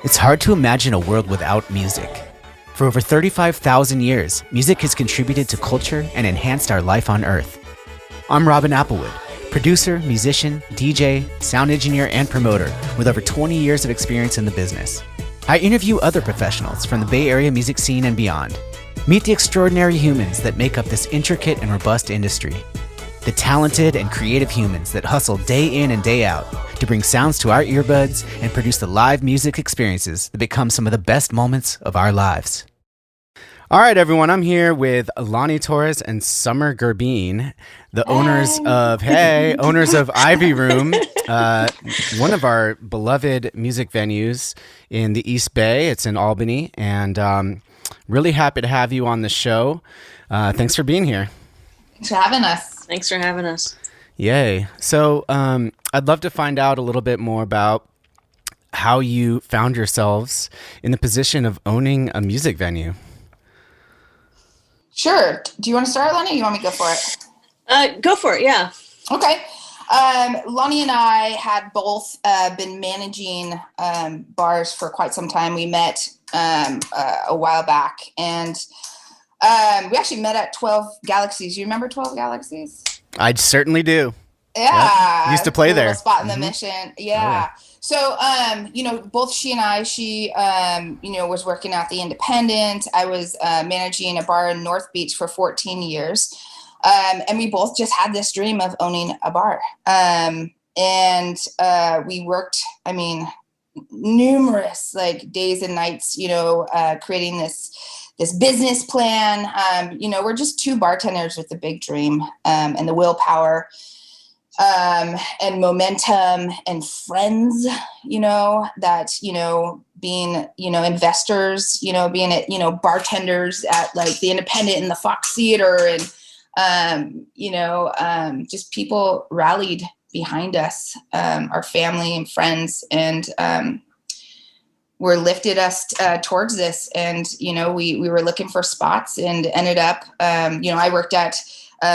It's hard to imagine a world without music. For over 35,000 years, music has contributed to culture and enhanced our life on Earth. I'm Robin Applewood, producer, musician, DJ, sound engineer, and promoter with over 20 years of experience in the business. I interview other professionals from the Bay Area music scene and beyond. Meet the extraordinary humans that make up this intricate and robust industry. The talented and creative humans that hustle day in and day out to bring sounds to our earbuds and produce the live music experiences that become some of the best moments of our lives. All right, everyone, I'm here with Lani Torres and Summer Gerbine, the owners of Ivy Room, one of our beloved music venues in the East Bay. It's in Albany, and really happy to have you on the show. Thanks for being here. Thanks for having us. Thanks for having us. Yay. So I'd love to find out a little bit more about how you found yourselves in the position of owning a music venue. Sure. Do you want to start, Lani, or you want me to go for it? Go for it, yeah. Okay. Lani and I had both been managing bars for quite some time. We met a while back, and we actually met at 12 Galaxies. You remember 12 Galaxies? I certainly do. Yeah. Yep. Used to play there. Spot in the Mission. Yeah. So, both she and I, she was working at the Independent. I was managing a bar in North Beach for 14 years. And we both just had this dream of owning a bar. And we worked, numerous days and nights, creating this business plan. We're just two bartenders with a big dream, and the willpower, and momentum and friends, that, being, investors, being at, bartenders at the Independent and the Fox Theater, and, just people rallied behind us, our family and friends, and, were lifted us towards this. And, we were looking for spots and ended up, I worked at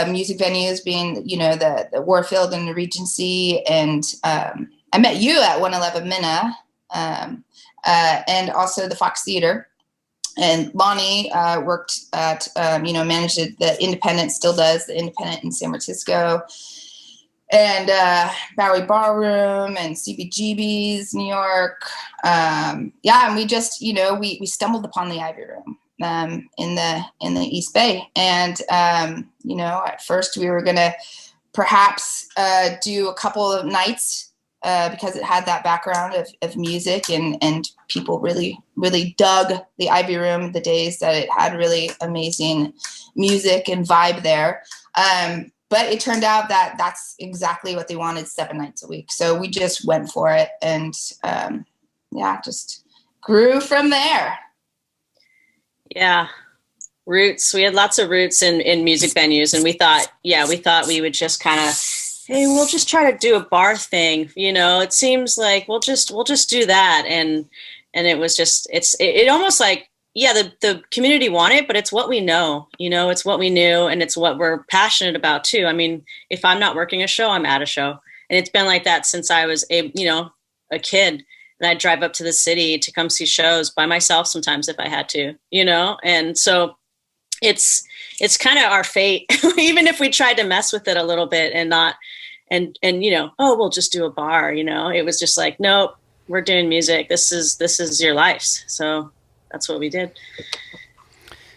music venues being, the Warfield and the Regency. And I met you at 111 Minna, and also the Fox Theater. And Lani worked at, managed the Independent, still does the Independent in San Francisco. And Bowery Ballroom and CBGB's New York. And we just, we stumbled upon the Ivy Room in the East Bay. And, at first we were going to perhaps do a couple of nights because it had that background of music, and people really, really dug the Ivy Room the days that it had really amazing music and vibe there. But it turned out that that's exactly what they wanted 7 nights a week. So we just went for it, and just grew from there. Yeah. Roots. We had lots of roots in music venues, and we thought we would just kind of, hey, we'll just try to do a bar thing. It seems like we'll just do that. And it was just, it almost like, yeah, the community want it, but it's what we know, it's what we knew, and it's what we're passionate about too. If I'm not working a show, I'm at a show. And it's been like that since I was a kid, and I'd drive up to the city to come see shows by myself sometimes if I had to, and so it's kind of our fate, even if we tried to mess with it a little bit and not, and we'll just do a bar, it was just like, nope, we're doing music. This is your lives. So that's what we did.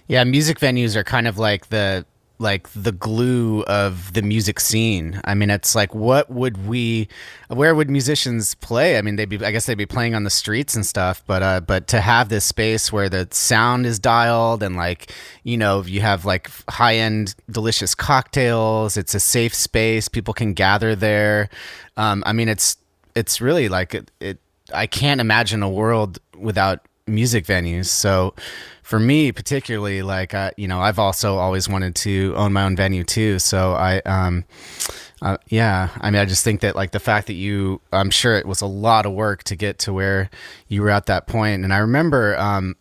Yeah, music venues are kind of like the glue of the music scene. It's like, where would musicians play? I guess they'd be playing on the streets and stuff, but to have this space where the sound is dialed and you have high-end delicious cocktails, it's a safe space, people can gather there. It's really I can't imagine a world without music venues. So for me particularly, I've also always wanted to own my own venue too. So I just think that the fact that I'm sure it was a lot of work to get to where you were at that point. And I remember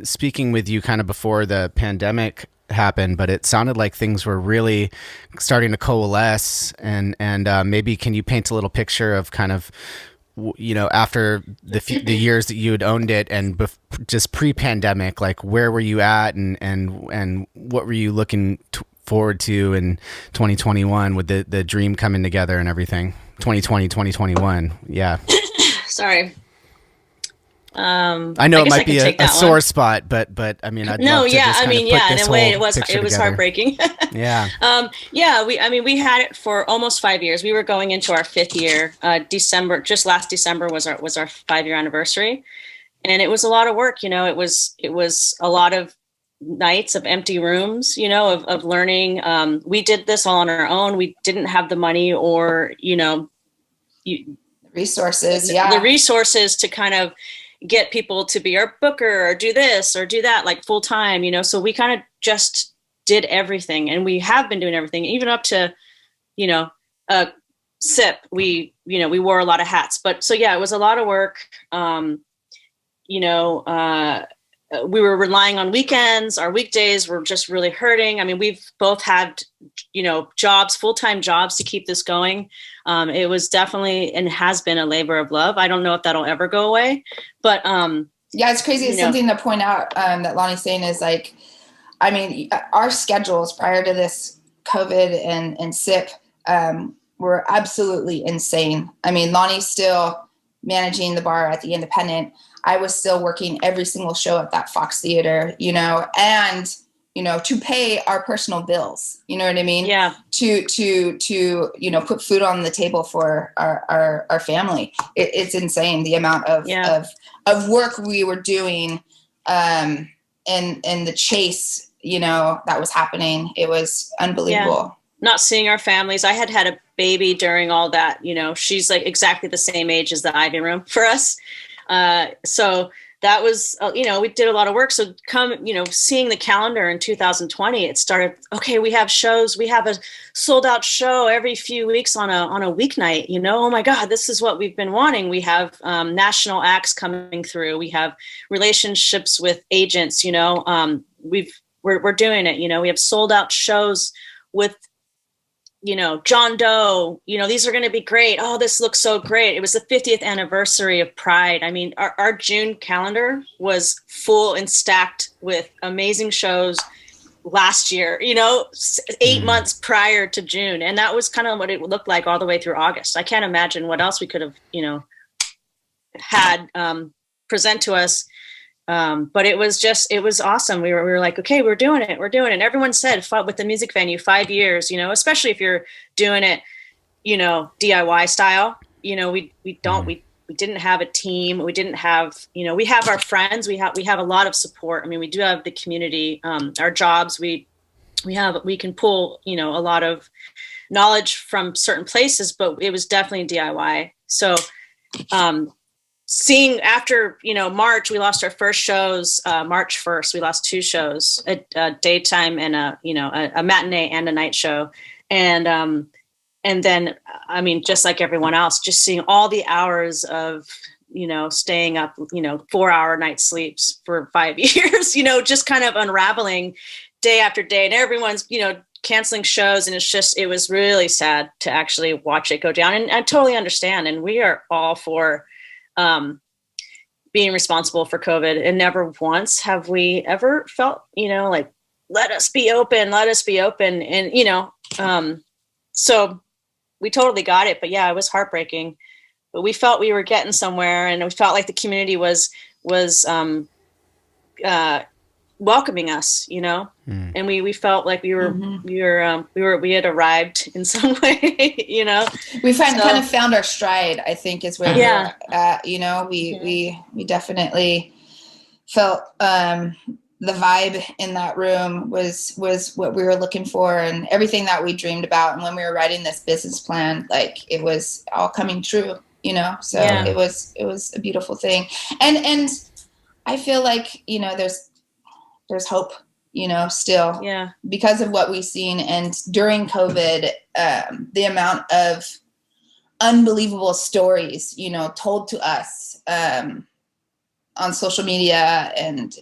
speaking with you kind of before the pandemic happened, but it sounded like things were really starting to coalesce. And maybe can you paint a little picture of kind of after the years that you had owned it and just pre-pandemic, like where were you at, and what were you looking forward to in 2021 with the dream coming together and everything? 2020, 2021. Yeah. Sorry. I know it might be a sore spot, but I mean, I'd love to just kind of put this in a way whole it was heartbreaking. Yeah. We had it for almost 5 years. We were going into our 5th year. Last December was our 5-year anniversary, and it was a lot of work. It was a lot of nights of empty rooms, of learning. We did this all on our own. We didn't have the money or resources. The resources to kind of get people to be our booker or do this or do that, like full time, so we kind of just did everything, and we have been doing everything, even up to, SIP. We wore a lot of hats, but so, yeah, it was a lot of work. We were relying on weekends. Our weekdays were just really hurting. I mean, we've both had, jobs, full-time jobs to keep this going. It was definitely and has been a labor of love. I don't know if that'll ever go away, but yeah, it's crazy. It's something to point out that Lani's saying is like, I mean, our schedules prior to this COVID and SIP were absolutely insane. I mean, Lani's still managing the bar at the Independent. I was still working every single show at that Fox Theater, and, to pay our personal bills, you know what I mean? Yeah. To put food on the table for our family. It's insane the amount of work we were doing, and the chase, that was happening. It was unbelievable. Yeah. Not seeing our families. I had a baby during all that, she's like exactly the same age as the Ivy Room for us. So that was, we did a lot of work. So seeing the calendar in 2020, it started, okay, we have shows. We have a sold out show every few weeks on a weeknight, oh my God, this is what we've been wanting. We have national acts coming through. We have relationships with agents, we're doing it. We have sold out shows with, John Doe, these are going to be great. Oh, this looks so great. It was the 50th anniversary of Pride. I mean, our June calendar was full and stacked with amazing shows last year, 8 months prior to June. And that was kind of what it looked like all the way through August. I can't imagine what else we could have, had present to us. But it was awesome. We were like, okay, we're doing it. Everyone said with the music venue, 5 years, especially if you're doing it, DIY style, we didn't have a team. We didn't have, we have our friends. We have a lot of support. I mean, we do have the community, our jobs. We can pull, a lot of knowledge from certain places, but it was definitely DIY. So, seeing after, March, we lost our first shows, March 1st, we lost 2 shows, a daytime and a matinee and a night show. And then, I mean, just like everyone else, just seeing all the hours of, staying up, 4-hour night sleeps for 5 years, just kind of unraveling day after day, and everyone's, canceling shows. And it was really sad to actually watch it go down. And I totally understand. And we are all for, being responsible for COVID, and never once have we ever felt, like, let us be open. And, so we totally got it, but yeah, it was heartbreaking, but we felt we were getting somewhere, and we felt like the community was welcoming us, and we felt like we had arrived in some way, We kind of found our stride, I think, is where we're at. We definitely felt the vibe in that room was what we were looking for, and everything that we dreamed about. And when we were writing this business plan, like, it was all coming true, so it was a beautiful thing. And I feel like, there's hope, still, because of what we've seen. And during COVID, the amount of unbelievable stories, told to us, on social media, and,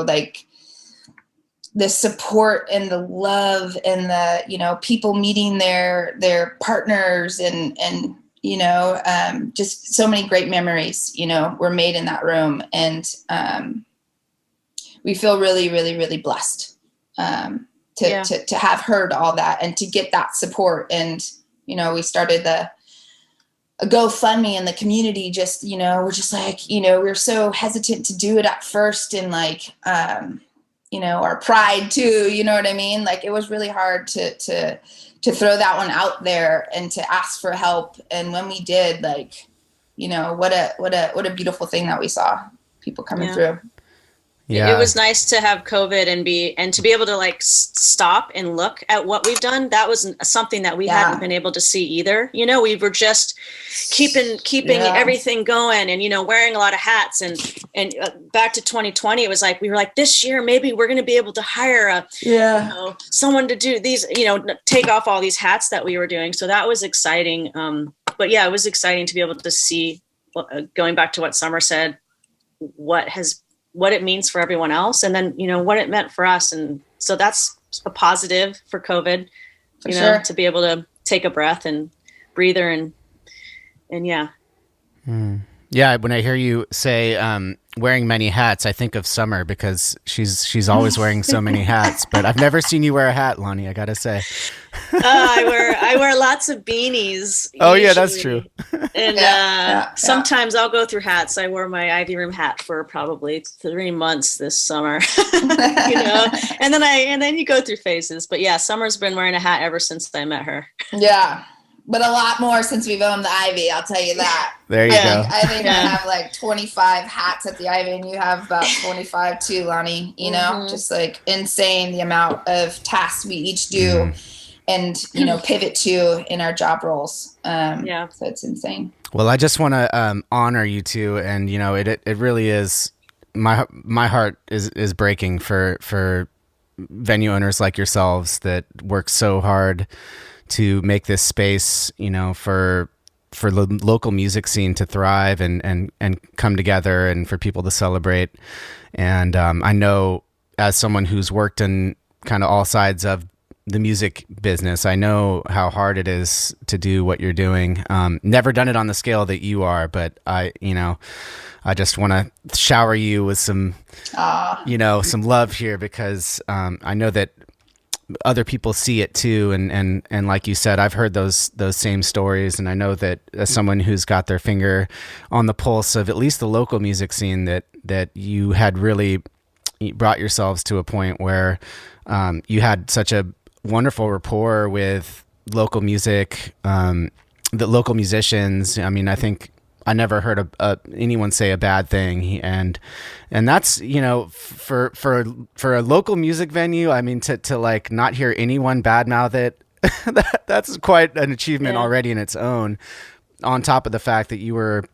like, the support and the love and the, people meeting their partners and, just so many great memories, were made in that room. And we feel really, really, really blessed to have heard all that and to get that support. And, we started a GoFundMe in the community, just, we're just like, we were so hesitant to do it at first. And like, our pride too, you know what I mean? Like, it was really hard to throw that one out there and to ask for help. And when we did, like, what a beautiful thing that we saw people coming through. Yeah. It was nice to have COVID and to be able to like stop and look at what we've done. That was something that we hadn't been able to see either. We were just keeping everything going and, wearing a lot of hats and back to 2020, it was like, we were like, this year, maybe we're going to be able to hire someone to do these, take off all these hats that we were doing. So that was exciting. But yeah, it was exciting to be able to see, going back to what Summer said, what it means for everyone else. And then, what it meant for us. And so that's a positive for COVID, to be able to take a breath and breather and yeah. Yeah. When I hear you say, wearing many hats, I think of Summer because she's always wearing so many hats, but I've never seen you wear a hat, Lani, I gotta say. I wear lots of beanies. Oh yeah, that's true. And sometimes I'll go through hats. I wore my Ivy Room hat for probably 3 months this summer, and then you go through phases. But yeah, Summer's been wearing a hat ever since I met her. Yeah. But a lot more since we've owned the Ivy, I'll tell you that. There you go. I think I have like 25 hats at the Ivy, and you have about 25 too, Lani. Just like insane the amount of tasks we each do and, pivot to in our job roles. So it's insane. Well, I just want to honor you two, and it really is my heart is breaking for venue owners like yourselves that work so hard to make this space, for the local music scene to thrive and come together and for people to celebrate. And I know, as someone who's worked in kind of all sides of the music business, I know how hard it is to do what you're doing. Never done it on the scale that you are, but I just want to shower you with some, some love here, because I know that other people see it too, and like you said, I've heard those same stories, and I know that as someone who's got their finger on the pulse of at least the local music scene, that you had really brought yourselves to a point where you had such a wonderful rapport with local music, the local musicians. I mean, I think I never heard anyone say a bad thing, and that's for a local music venue. I mean, to like not hear anyone badmouth it, that's quite an achievement already in its own. On top of the fact that you were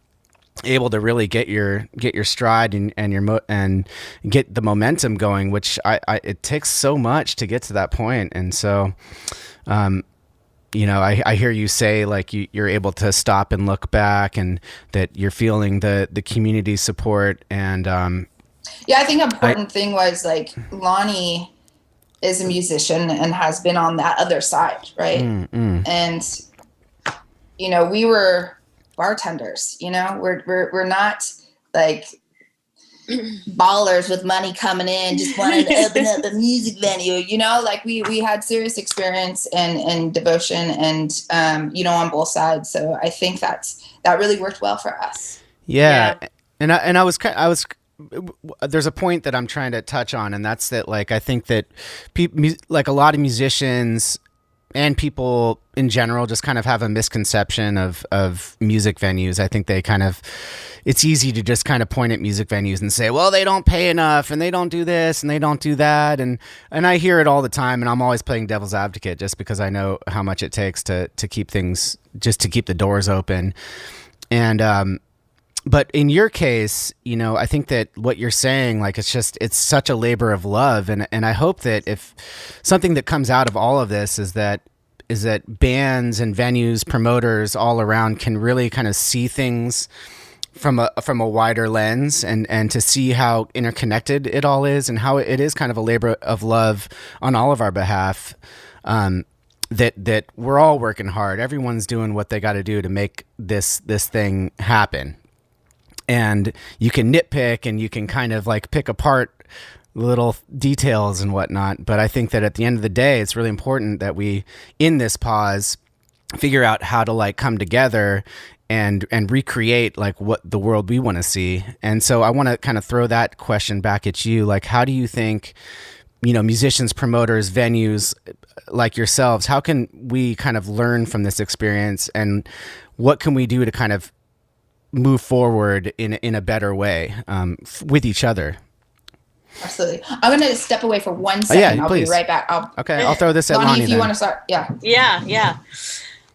able to really get your stride and get the momentum going, which it takes so much to get to that point, and so. I hear you say like you're able to stop and look back, and that you're feeling the community support. And I think an important thing was like Lani is a musician and has been on that other side, right? And we were bartenders. We're not like ballers with money coming in, just wanted to open up a music venue, like we had serious experience and devotion and on both sides. So I think that really worked well for us. And I was there's a point that I'm trying to touch on, and that's that, like, I think that like a lot of musicians and people in general just kind of have a misconception of music venues. I think it's easy to just kind of point at music venues and say, well, they don't pay enough, and they don't do this, and they don't do that. And I hear it all the time, and I'm always playing devil's advocate just because I know how much it takes to keep things, just to keep the doors open. And, but in your case, I think that what you're saying, like, it's such a labor of love. And I hope that if something that comes out of all of this is that bands and venues, promoters all around can really kind of see things from a wider lens, and to see how interconnected it all is, and how it is kind of a labor of love on all of our behalf. that we're all working hard. Everyone's doing what they got to do to make this thing happen. And you can nitpick and you can kind of like pick apart little details and whatnot. But I think that at the end of the day, it's really important that we, in this pause, figure out how to like come together and recreate like what the world we want to see. And so I want to kind of throw that question back at you. Like, how do you think, musicians, promoters, venues like yourselves, how can we kind of learn from this experience, and what can we do to kind of move forward in a better way with each other? Absolutely. I'm going to step away for 1 second. Yeah, I'll please. be right back. I'll throw this at Lani, Lani if you then. want to start. Yeah. Yeah.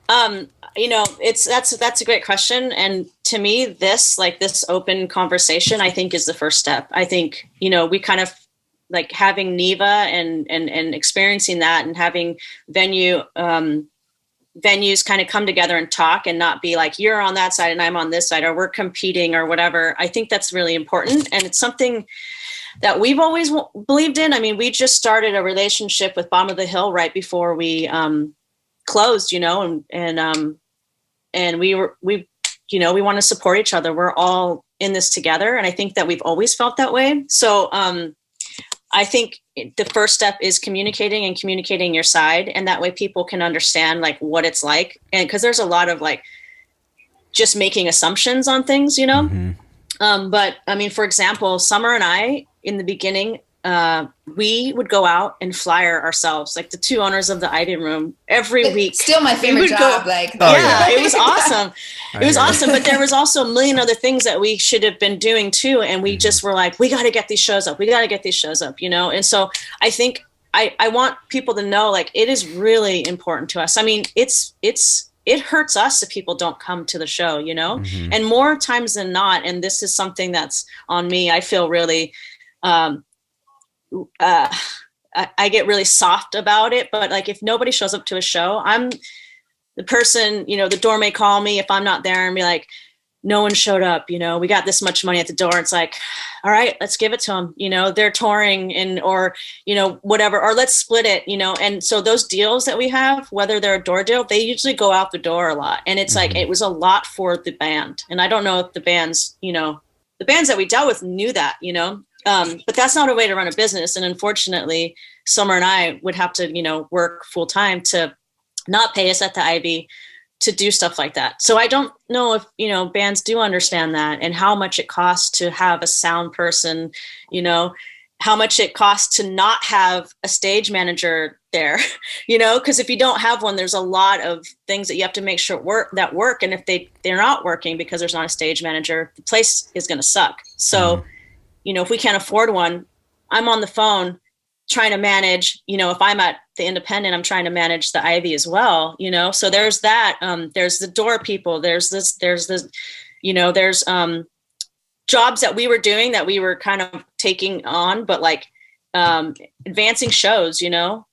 That's a great question. And to me, this open conversation, I think, is the first step. I think, we kind of like having NEVA and experiencing that, and having venues kind of come together and talk, and not be like, you're on that side and I'm on this side, or we're competing or whatever. I think that's really important. And it's something that we've always believed in. I mean, we just started a relationship with Bottom of the Hill right before we closed, and we want to support each other. We're all in this together. And I think that we've always felt that way. So I think the first step is communicating your side. And that way people can understand like what it's like. And cause there's a lot of like just making assumptions on things, Mm-hmm. But I mean, for example, Summer and I, in the beginning, we would go out and flyer ourselves, like the two owners of the Ivy Room, every week. Still my favorite job. It was awesome. It was awesome. But there was also a million other things that we should have been doing too. And we just were like, we got to get these shows up. And so I think I want people to know, like, it is really important to us. I mean, it hurts us if people don't come to the show, Mm-hmm. and more times than not. And this is something that's on me. I feel really, I get really soft about it, but like, if nobody shows up to a show, I'm the person, the door may call me if I'm not there and be like, no one showed up, we got this much money at the door. It's like, all right, let's give it to them. They're touring or whatever, or let's split it, And so those deals that we have, whether they're a door deal, they usually go out the door a lot. And it's like, it was a lot for the band. And I don't know if the bands, the bands that we dealt with knew that, but that's not a way to run a business. And unfortunately, Summer and I would have to, work full time to not pay us at the Ivy to do stuff like that. So I don't know if, bands do understand that, and how much it costs to have a sound person, how much it costs to not have a stage manager there, because if you don't have one, there's a lot of things that you have to make sure work. And if they're not working because there's not a stage manager, the place is going to suck. So, if we can't afford one, I'm on the phone trying to manage, if I'm at the Independent, I'm trying to manage the Ivy as well, so there's that, there's the door people, there's jobs that we were doing that we were kind of taking on, but like, advancing shows,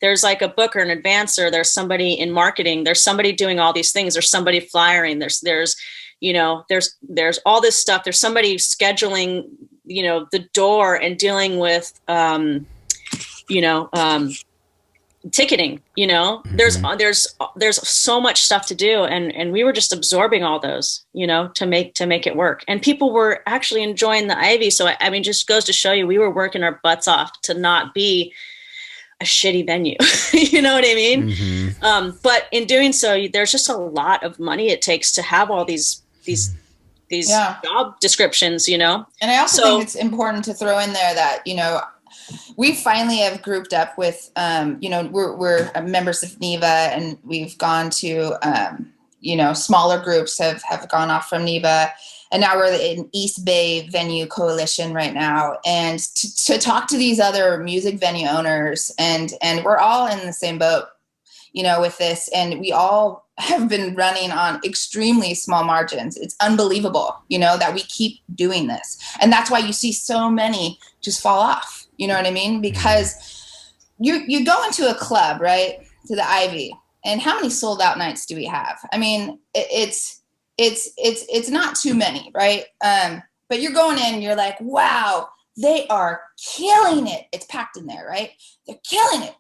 there's like a booker, an advancer, there's somebody in marketing, there's somebody doing all these things, there's somebody flyering, there's all this stuff, there's somebody scheduling, the door and dealing with, ticketing, there's so much stuff to do. And we were just absorbing all those, to make it work. And people were actually enjoying the Ivy. So, I mean, just goes to show you, we were working our butts off to not be a shitty venue. You know what I mean? Mm-hmm. But in doing so, there's just a lot of money it takes to have all these job descriptions, And I also think it's important to throw in there that, we finally have grouped up with, we're members of NEVA, and we've gone to, smaller groups have gone off from NEVA, and now we're in East Bay Venue Coalition right now. And to talk to these other music venue owners, and we're all in the same boat, with this, and we all have been running on extremely small margins. It's unbelievable, that we keep doing this. And that's why you see so many just fall off. You know what I mean? Because you go into a club, right, to the Ivy, and how many sold out nights do we have? I mean, it's not too many, right? But you're going in, you're like, wow, they are killing it. It's packed in there, right? They're killing it.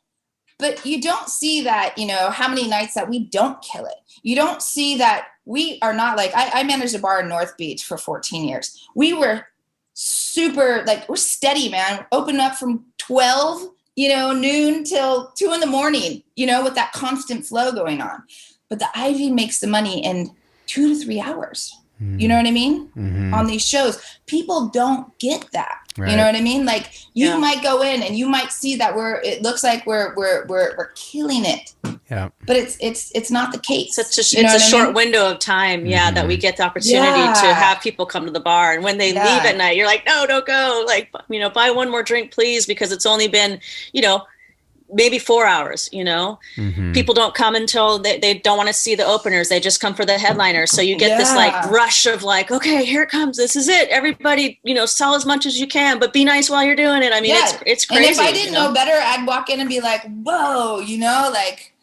but you don't see that, you know, how many nights that we don't kill it. You don't see that we are not like, I managed a bar in North Beach for 14 years. We were super, like, we're steady, man. Open up from 12, you know, noon till 2 a.m, you know, with that constant flow going on. But the Ivy makes the money in 2 to 3 hours. You know what I mean? On these shows, people don't get that. Right. You know what I mean? Like, you might go in and you might see that it looks like we're killing it. Yeah. But it's not the case. It's a short window of time, that we get the opportunity to have people come to the bar. And when they leave at night, you're like, no, don't go. Like, you know, buy one more drink, please, because it's only been, you know, maybe 4 hours, you know. People don't come until they don't want to see the openers. They just come for the headliners. So you get this like rush of like, okay, here it comes. This is it. Everybody, you know, sell as much as you can, but be nice while you're doing it. I mean, it's crazy. And if I didn't know better, I'd walk in and be like, whoa, you know, like,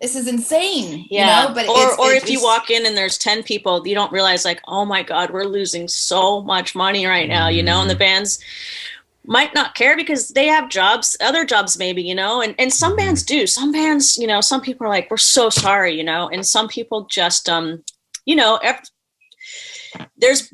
this is insane. Yeah. You know? But if you walk in and there's 10 people, you don't realize like, oh my God, we're losing so much money right now, you know, and the bands might not care because they have jobs, other jobs maybe, you know, and some bands do. Some bands, you know, some people are like, we're so sorry, you know, and some people just, you know, there's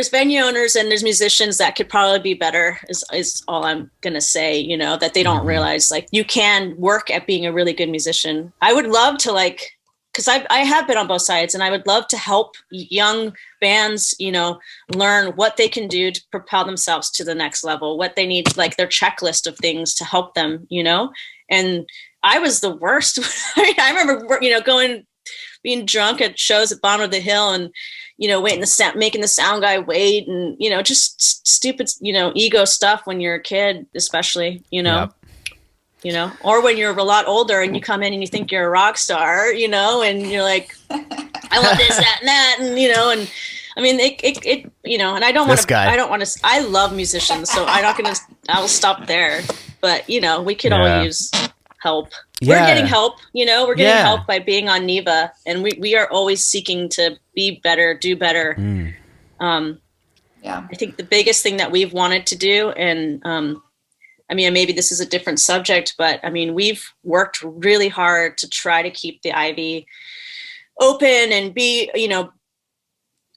venue owners and there's musicians that could probably be better is all I'm going to say, you know, that they don't realize, like, you can work at being a really good musician. I would love to, like, because I have been on both sides, and I would love to help young bands, you know, learn what they can do to propel themselves to the next level, what they need, like their checklist of things to help them, you know. And I was the worst. I mean, I remember, you know, being drunk at shows at bottom of the hill and, you know, making the sound guy wait, and, you know, just stupid, you know, ego stuff when you're a kid, especially, you know. Yep. You know, or when you're a lot older and you come in and you think you're a rock star, you know, and you're like, I want this, that, and that, and, you know, and I mean, it you know, and I love musicians, so I'll stop there. But, you know, we could all use help. Yeah. We're getting help, you know, help by being on NEVA, and we are always seeking to be better, do better. I think the biggest thing that we've wanted to do, and, I mean, maybe this is a different subject, but I mean, we've worked really hard to try to keep the Ivy open and be, you know,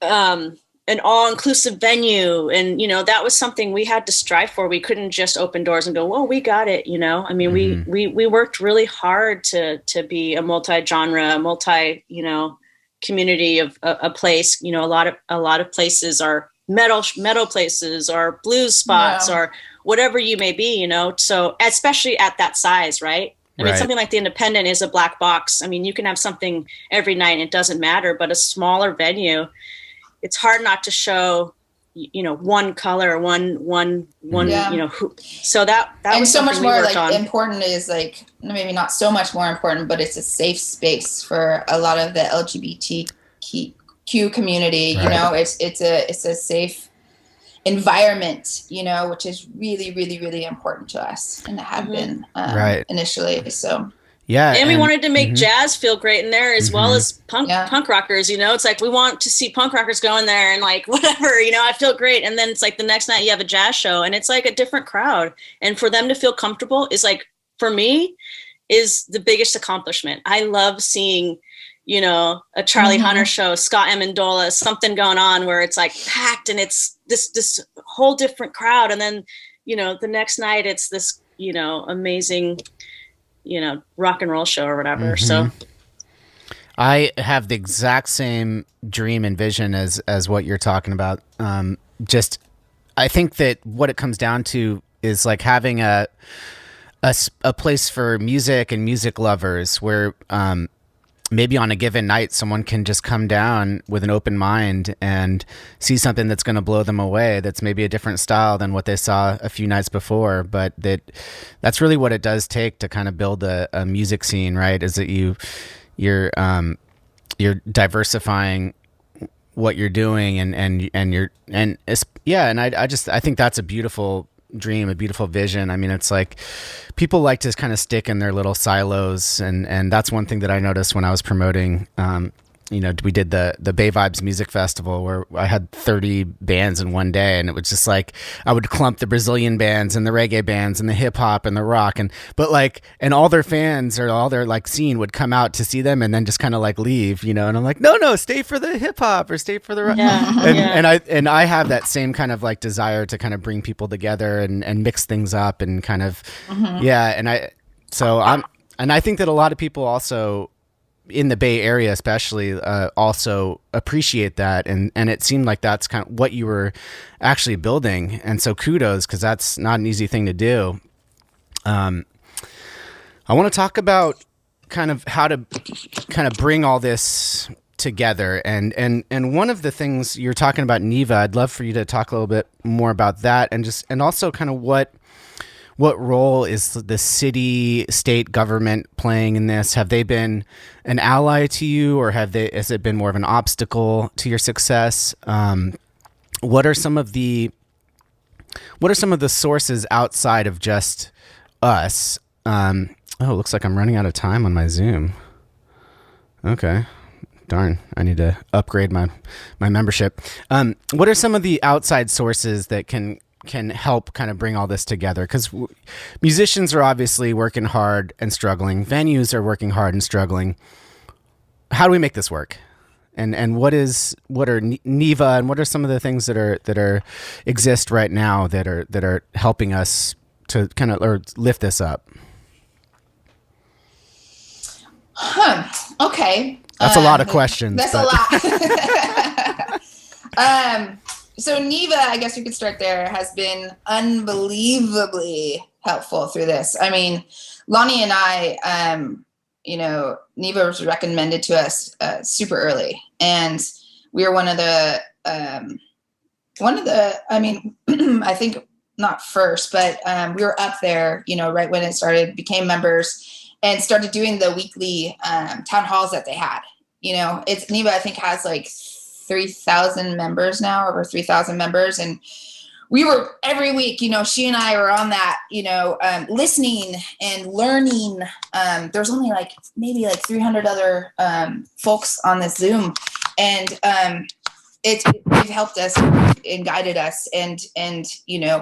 an all-inclusive venue. And, you know, that was something we had to strive for. We couldn't just open doors and go, well, we got it. You know, I mean, we worked really hard to be a multi-genre, multi, you know, community of a place. You know, a lot of places are metal places, or blues spots, or whatever you may be, you know, so especially at that size, right? I mean, something like the Independent is a black box. I mean, you can have something every night and it doesn't matter, but a smaller venue, it's hard not to show, you know, one color, one, you know, so that and was so much more like important is like, maybe not so much more important, but it's a safe space for a lot of the LGBTQ community, you know, it's a safe environment, you know, which is really, really, really important to us, and it had been initially. So and we wanted to make jazz feel great in there as well as punk rockers, you know. It's like we want to see punk rockers go in there and like whatever, you know, I feel great, and then it's like the next night you have a jazz show and it's like a different crowd, and for them to feel comfortable is like, for me, is the biggest accomplishment. I love seeing, you know, a Charlie Hunter show, Scott Amendola, something going on where it's like packed and it's this whole different crowd. And then, you know, the next night it's this, you know, amazing, you know, rock and roll show or whatever. So I have the exact same dream and vision as what you're talking about. I think that what it comes down to is like having a place for music and music lovers where, maybe on a given night, someone can just come down with an open mind and see something that's going to blow them away. That's maybe a different style than what they saw a few nights before. But that's really what it does take to kind of build a music scene, right? Is that you're diversifying what you're doing and I think that's a beautiful dream, a beautiful vision. I mean, it's like people like to kind of stick in their little silos, and that's one thing that I noticed when I was promoting we did the Bay Vibes Music Festival where I had 30 bands in one day, and it was just like I would clump the Brazilian bands and the reggae bands and the hip hop and the rock, and all their fans or all their like scene would come out to see them and then just kind of like leave, and I'm like, no, stay for the hip hop or stay for the rock. And I have that same kind of like desire to kind of bring people together and mix things up and kind of and I think that a lot of people also in the Bay Area especially also appreciate that, and it seemed like that's kind of what you were actually building, and so kudos, because that's not an easy thing to do. I want to talk about kind of how to kind of bring all this together, and one of the things you're talking about, Neva, I'd love for you to talk a little bit more about that, and also kind of what role is the city, state government playing in this? Have they been an ally to you, or has it been more of an obstacle to your success? What are some of the sources outside of just us? It looks like I'm running out of time on my Zoom. Okay. Darn, I need to upgrade my membership. What are some of the outside sources that can help kind of bring all this together? Because musicians are obviously working hard and struggling. Venues are working hard and struggling. How do we make this work? And what are Neva, and what are some of the things that are exist right now that are helping us to kind of or lift this up? Okay. That's a lot of questions. That's a lot. So Neva, I guess you could start there, has been unbelievably helpful through this. I mean, Lani and I, Neva was recommended to us super early, and we were one of the, I mean, I think not first, but we were up there, right when it started, became members, and started doing the weekly town halls that they had. Neva, I think, has like 3,000 members now, over 3,000 members. And we were every week, she and I were on that, listening and learning. There's only maybe 300 other folks on this Zoom. And it's helped us and guided us. And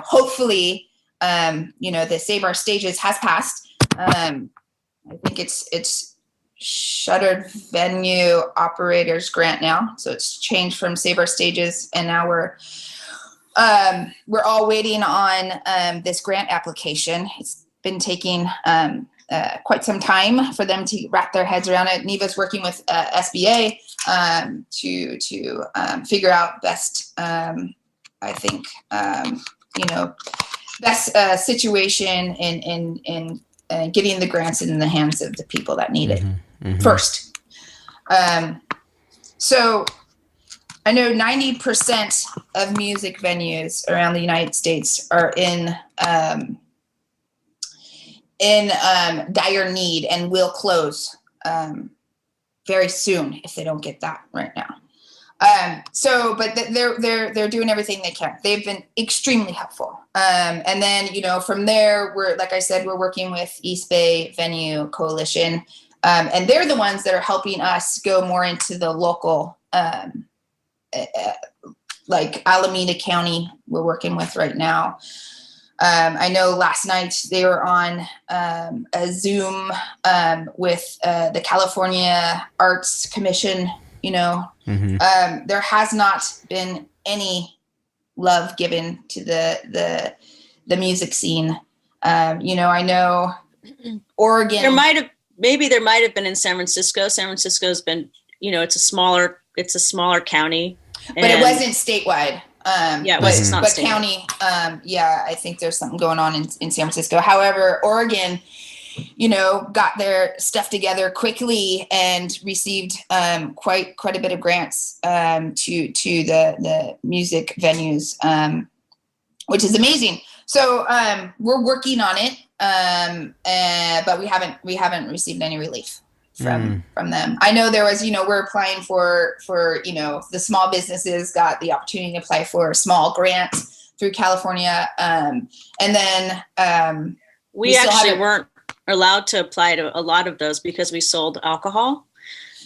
hopefully, the Save Our Stages has passed. I think it's Shuttered Venue Operators Grant now, so it's changed from Save Our Stages, and now we're all waiting on this grant application. It's been taking quite some time for them to wrap their heads around it. Neva's working with SBA to figure out best, best situation in getting the grants in the hands of the people that need it. First. So I know 90% of music venues around the United States are in dire need and will close very soon if they don't get that right now. But they're doing everything they can. They've been extremely helpful. And then, from there, we're working with East Bay Venue Coalition. And they're the ones that are helping us go more into the local, like Alameda County we're working with right now. I know last night they were on a Zoom with the California Arts Commission. There has not been any love given to the music scene. I know Oregon. There might have been in San Francisco. San Francisco's been, it's a smaller county, but it wasn't statewide. It's not but statewide. County. I think there's something going on in San Francisco. However, Oregon, got their stuff together quickly and received quite a bit of grants to the music venues, which is amazing. So we're working on it, but we haven't received any relief from them. I know there was, we're applying for the small businesses got the opportunity to apply for a small grant through California, and then we actually weren't allowed to apply to a lot of those because we sold alcohol.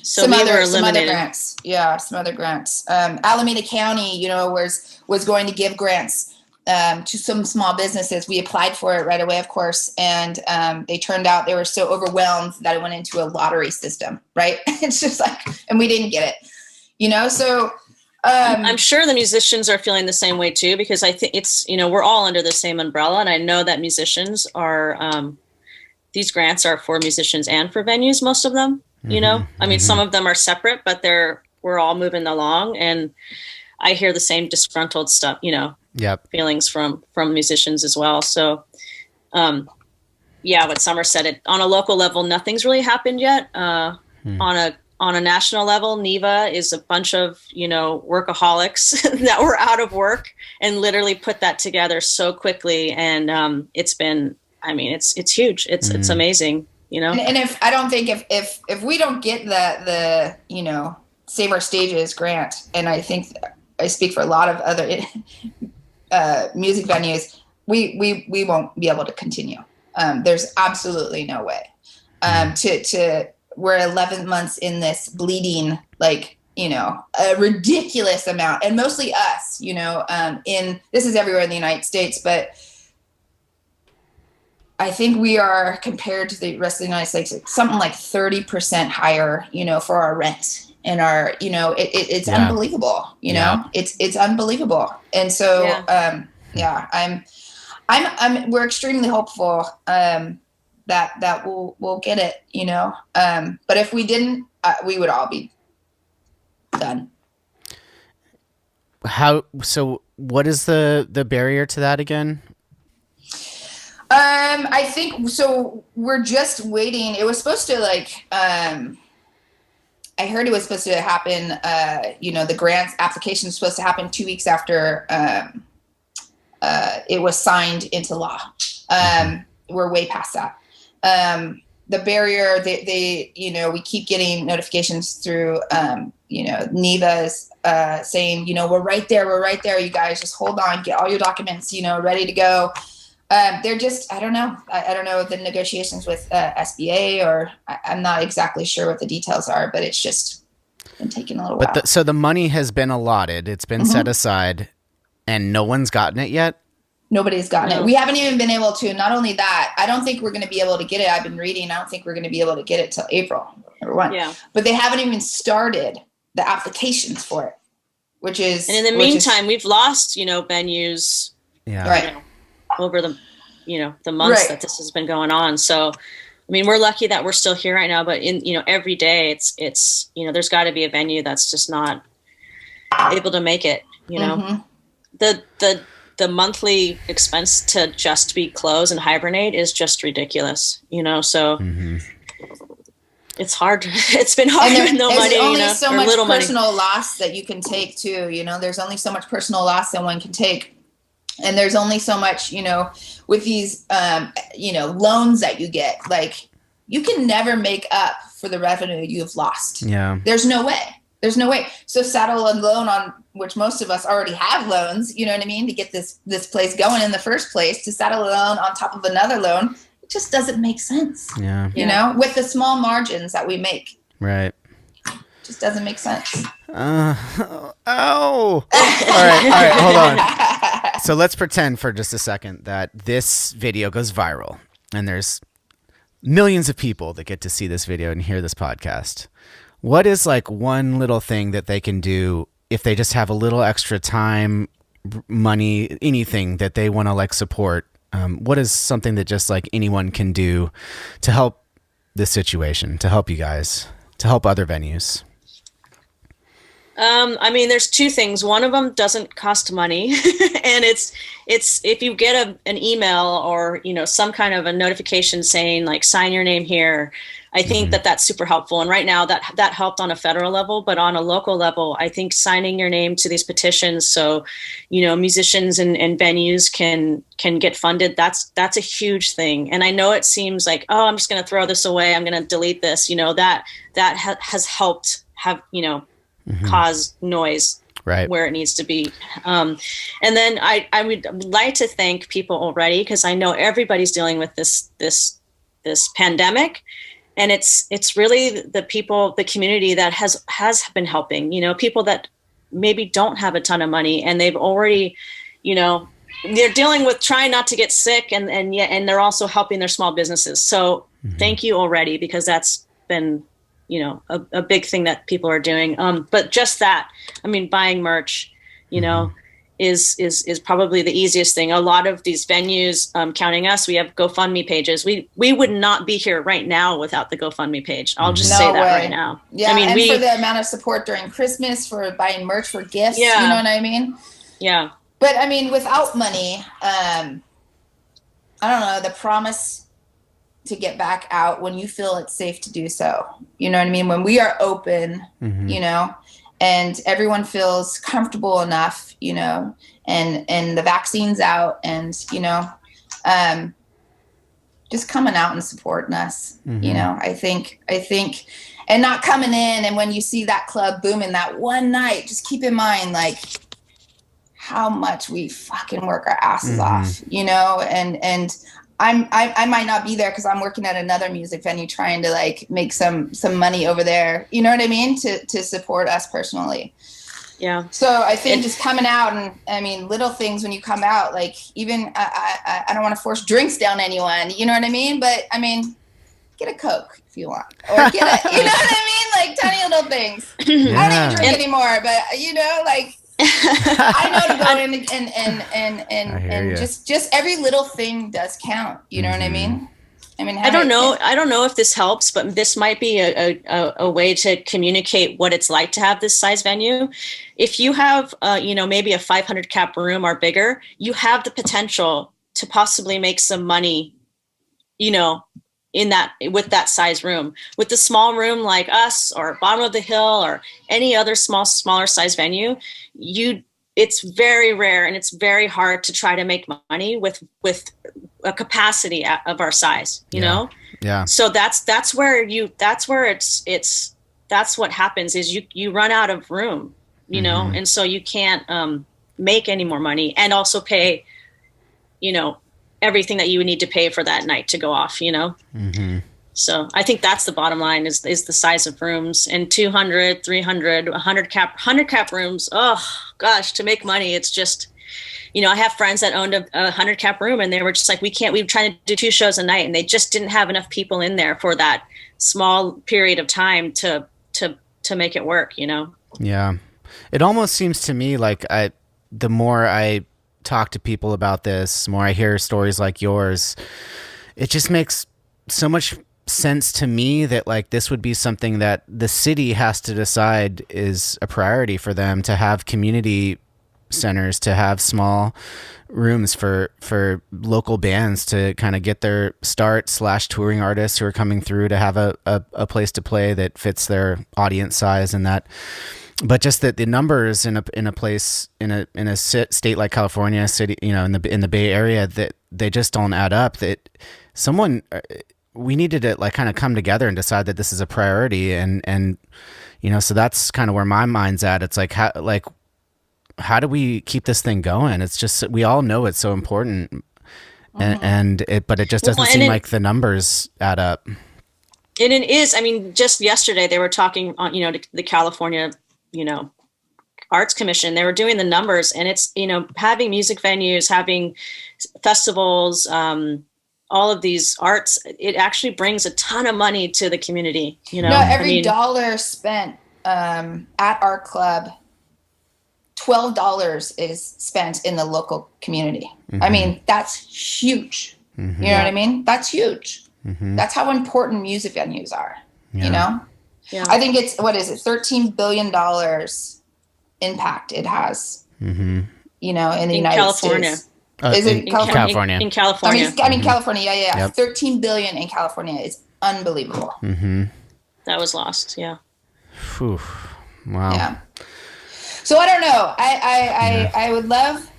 So we were eliminated. Some other grants. Yeah, some other grants. Alameda County, you know, was going to give grants to some small businesses. We applied for it right away, of course, and they turned out they were so overwhelmed that it went into a lottery system, right? It's just like, and we didn't get it, you know? So I'm sure the musicians are feeling the same way too, because I think it's, you know, we're all under the same umbrella, and I know that musicians are, these grants are for musicians and for venues, most of them, you know, I mean, some of them are separate, but we're all moving along, and I hear the same disgruntled stuff, you know, feelings from musicians as well. So, yeah, what Summer said, on a local level, nothing's really happened yet. On a national level, NEVA is a bunch of, you know, workaholics that were out of work and literally put that together so quickly. And it's been, I mean, it's huge. It's amazing, you know? And if I don't think if we don't get the, you know, Save Our Stages grant, and I think I speak for a lot of other music venues, we won't be able to continue. There's absolutely no way we're 11 months in this bleeding, like, you know, a ridiculous amount, and mostly us, you know, this is everywhere in the United States, but I think we are, compared to the rest of the United States, something like 30% higher, you know, for our rent and our, you know, it's unbelievable, you know, it's unbelievable. And so, we're extremely hopeful, that we'll get it, you know. But if we didn't, we would all be done. So what is the barrier to that again? I think so. We're just waiting. It was supposed to, like, I heard it was supposed to happen, you know, the grants application was supposed to happen 2 weeks after it was signed into law. We're way past that. The barrier, they, you know, we keep getting notifications through, you know, NEVA's, saying, you know, we're right there. You guys just hold on, get all your documents, you know, ready to go. They're just, I don't know. I don't know the negotiations with, SBA, or I'm not exactly sure what the details are, but it's just been taking a little while. So the money has been allotted, it's been set aside, and no one's gotten it yet? Nobody's gotten it. We haven't even been able to. Not only that, I don't think we're going to be able to get it. I've been reading. I don't think we're going to be able to get it till April, number one. Yeah. But they haven't even started the applications for it, which is. And in the meantime, we've lost, you know, venues. Yeah. Right. You know, over the, you know, the months that this has been going on. So, I mean, we're lucky that we're still here right now. But in, you know, every day, it's you know, there's got to be a venue that's just not able to make it. You know, the monthly expense to just be closed and hibernate is just ridiculous, you know? So it's hard. It's been hard with no money, you know, so much little personal loss that you can take too, you know, there's only so much personal loss that one can take. And there's only so much, you know, with these, you know, loans that you get, like, you can never make up for the revenue you've lost. Yeah. There's no way. So saddle a loan on which most of us already have loans, you know what I mean, to get this place going in the first place, to saddle a loan on top of another loan, it just doesn't make sense. Yeah. You know, with the small margins that we make. Right. Just doesn't make sense. All right, hold on. So let's pretend for just a second that this video goes viral and there's millions of people that get to see this video and hear this podcast. What is, like, one little thing that they can do if they just have a little extra time, money, anything that they want to, like, support? What is something that just, like, anyone can do to help this situation, to help you guys, to help other venues? I mean, there's two things. One of them doesn't cost money, and it's if you get an email or, you know, some kind of a notification saying, like, sign your name here, I think that's super helpful. And right now that helped on a federal level, but on a local level, I think signing your name to these petitions, so, you know, musicians and venues can get funded. That's a huge thing. And I know it seems like, oh, I'm just going to throw this away, I'm going to delete this, you know, that has helped have, you know, cause noise right where it needs to be. And then I would like to thank people already, because I know everybody's dealing with this pandemic, and it's really the people, the community that has been helping, people that maybe don't have a ton of money, and they've already, they're dealing with trying not to get sick, and they're also helping their small businesses. So thank you already, because that's been, a big thing that people are doing. But just that, I mean, buying merch, is probably the easiest thing. A lot of these venues, counting us, we have GoFundMe pages. We would not be here right now without the GoFundMe page. I'll just say that right now. Yeah, I mean, and for the amount of support during Christmas, for buying merch, for gifts, you know what I mean? Yeah. But I mean, without money, I don't know, the promise to get back out when you feel it's safe to do so. You know what I mean? When we are open, and everyone feels comfortable enough, and the vaccine's out, and, just coming out and supporting us, I think, and not coming in. And when you see that club booming that one night, just keep in mind, like, how much we fucking work our asses off, and I might not be there because I'm working at another music venue trying to like make some money over there. You know what I mean? To support us personally. Yeah. So I think just coming out, and I mean, little things when you come out, like even I don't want to force drinks down anyone. You know what I mean? But I mean, get a Coke if you want, or get a, you know what I mean? Like tiny little things. Yeah. I don't even drink anymore, but like. I know to go in and just every little thing does count. You know what I mean? I mean, I don't know if this helps, but this might be a way to communicate what it's like to have this size venue. If you have, maybe a 500 cap room or bigger, you have the potential to possibly make some money, with that size room. With the small room like us or Bottom of the Hill or any other smaller size venue, it's very rare and it's very hard to try to make money with a capacity of our size, you know? Yeah. So that's where what happens is you run out of room, know, and so you can't make any more money and also pay, everything that you would need to pay for that night to go off, So I think that's the bottom line is the size of rooms, and 200, 300, 100 cap rooms. Oh gosh, to make money, it's just, I have friends that owned a 100 cap room, and they were just like, we were trying to do 2 shows a night, and they just didn't have enough people in there for that small period of time to make it work, Yeah. It almost seems to me like the more I talk to people about this, the more I hear stories like yours, it just makes so much sense to me that like this would be something that the city has to decide is a priority for them, to have community centers, to have small rooms for local bands to kind of get their start / touring artists who are coming through to have a place to play that fits their audience size, and that. But just that the numbers in a place in a state like California, city, in the Bay Area, that they just don't add up. That we needed to like kind of come together and decide that this is a priority, and so that's kind of where my mind's at. It's like how do we keep this thing going? It's just, we all know it's so important, but it just doesn't seem like the numbers add up. And it is. I mean, just yesterday they were talking on to the California Arts Commission. They were doing the numbers, and it's, having music venues, having festivals, all of these arts, it actually brings a ton of money to the community. Every dollar spent at our club, $12 is spent in the local community. I mean, that's huge. You know what I mean? That's huge. That's how important music venues are. Yeah. I think it's, what is it, $13 billion impact it has, in the United California. States. Is it California? In California. I mean, California, yeah. Yep. 13 billion in California is unbelievable. That was lost, yeah. Whew. Wow. Yeah. So I don't know. I would love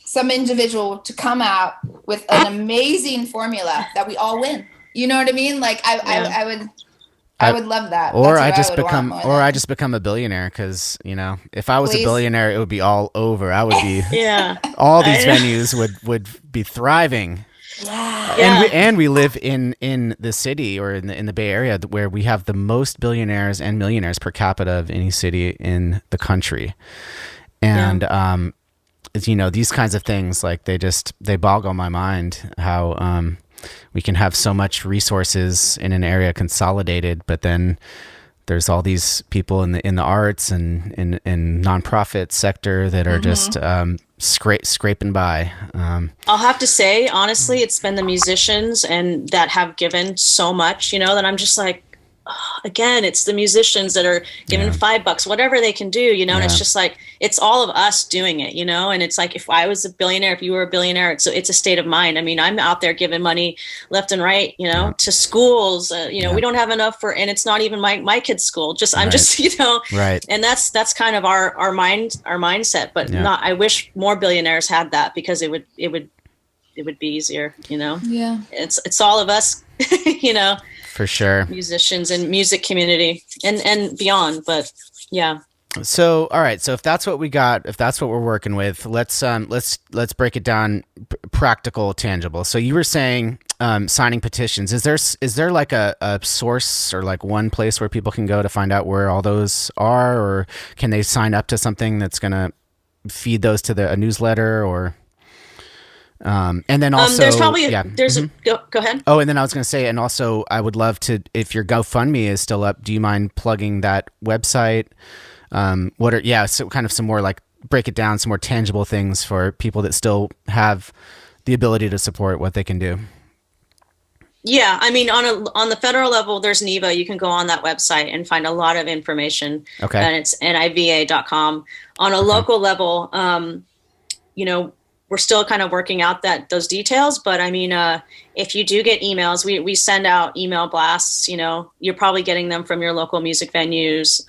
some individual to come out with an amazing formula that we all win. You know what I mean? Like I would love that. Or I just become a billionaire, because if I was a billionaire, it would be all over. I would be all these venues would be thriving. Yeah. And we live in the city or in the Bay Area where we have the most billionaires and millionaires per capita of any city in the country. And these kinds of things, like they boggle my mind how we can have so much resources in an area consolidated, but then there's all these people in the arts and in nonprofit sector that are just scraping by. I'll have to say, honestly, it's been the musicians and that have given so much, that I'm just like, again, it's the musicians that are giving $5, whatever they can do, and it's just like, it's all of us doing it, and it's like, if I was a billionaire, if you were a billionaire, it's a state of mind. I mean, I'm out there giving money left and right, to schools, we don't have enough and it's not even my kid's school, I'm just, right. And that's kind of our mindset, but I wish more billionaires had that, because it would be easier, Yeah. It's all of us, For sure. musicians and music community and beyond, but yeah. So, all right. So if that's what we got, if that's what we're working with, let's break it down, practical, tangible. So you were saying signing petitions. Is there like a source or like one place where people can go to find out where all those are, or can they sign up to something that's going to feed those to a newsletter, or? And then also, there's probably go ahead. Oh, and then I was going to say, and also I would love to, if your GoFundMe is still up, do you mind plugging that website? So kind of some more, like, break it down, some more tangible things for people that still have the ability to support what they can do. Yeah, I mean, on the federal level, there's NEVA. You can go on that website and find a lot of information. Okay. And it's niva.com. On a local level, we're still kind of working out those details, but I mean, if you do get emails, we send out email blasts. You're probably getting them from your local music venues.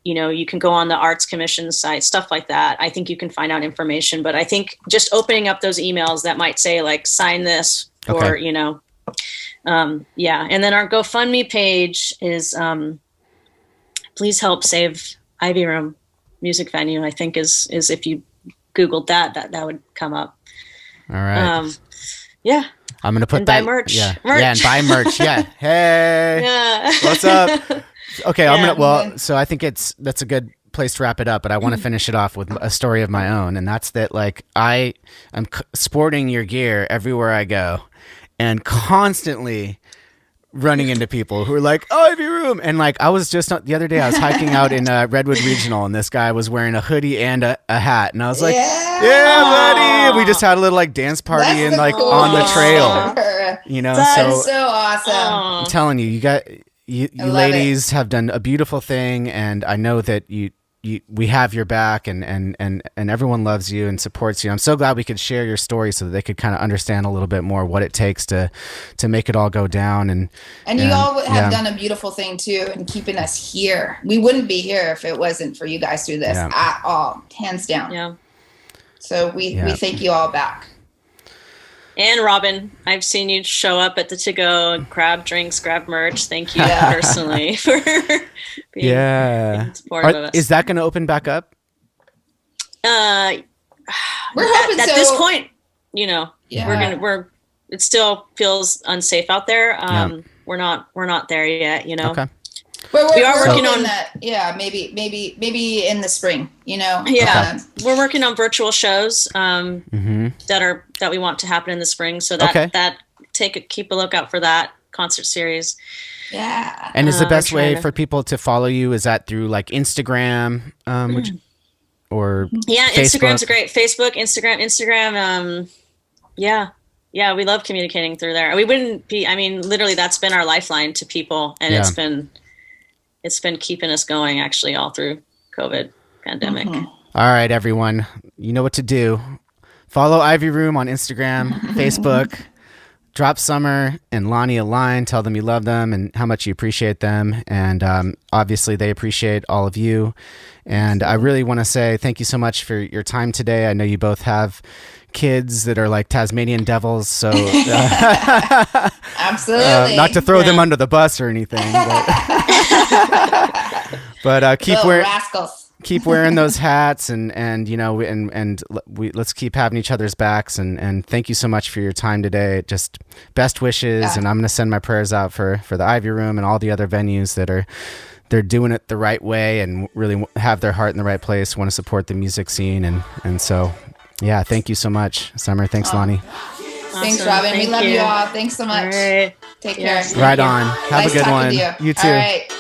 You can go on the Arts Commission site, stuff like that. I think you can find out information, but I think just opening up those emails that might say, like, sign this, or And then our GoFundMe page is please help save Ivy Room Music Venue. I think is if you Googled that would come up. All right. Yeah. I'm going to put and that. Buy merch. Yeah. Merch. Yeah. And buy merch. Yeah. Hey. Yeah. What's up? Okay. Yeah. So I think that's a good place to wrap it up, but I want to finish it off with a story of my own. And that's that, like, I am sporting your gear everywhere I go, and constantly running into people who are like, Ivy Room. And like, I was just the other day, I was hiking out in Redwood Regional, and this guy was wearing a hoodie and a hat. And I was like, yeah, buddy. We just had a little like dance party and like on the trail, That is so awesome. I'm telling you, you ladies have done a beautiful thing. And I know that we have your back, and everyone loves you and supports you. I'm so glad we could share your story so that they could kind of understand a little bit more what it takes to make it all go down. And you all have done a beautiful thing too, in keeping us here. We wouldn't be here if it wasn't for you guys through this at all, hands down. Yeah. So we thank you all back. And Robin, I've seen you show up at the To-Go and grab drinks, grab merch. Thank you personally for being supportive of us. Is that going to open back up? We're hoping at so. this point, it still feels unsafe out there. We're not there yet, Okay. But we are working on that. Yeah, maybe in the spring. Yeah, we're working on virtual shows that we want to happen in the spring. So keep a lookout for that concert series. Yeah. And is the best way for people to follow you, is that through like Instagram, or Facebook? Instagram's great. Facebook, Instagram. Yeah, we love communicating through there. We wouldn't be. I mean, literally, that's been our lifeline to people, and it's been keeping us going actually all through COVID pandemic. All right, everyone, you know what to do. Follow Ivy Room on Instagram, Facebook. Drop Summer and Lani a line. Tell them you love them and how much you appreciate them. And obviously they appreciate all of you. And I really want to say thank you so much for your time today. I know you both have kids that are like Tasmanian devils. So absolutely. Not to throw them under the bus or anything. But keep wearing rascals. keep wearing those hats, and you know, let's keep having each other's backs, and thank you so much for your time today. Just best wishes, and I'm going to send my prayers out for the Ivy Room and all the other venues that they're doing it the right way and really have their heart in the right place, want to support the music scene, and so yeah, thank you so much, Summer. Thanks, Lani. Awesome. Thanks, Robin. Thank we love you all. Thanks so much. All right. Take Yes. care. Right on. Have Nice a good talking one. to You too. All right.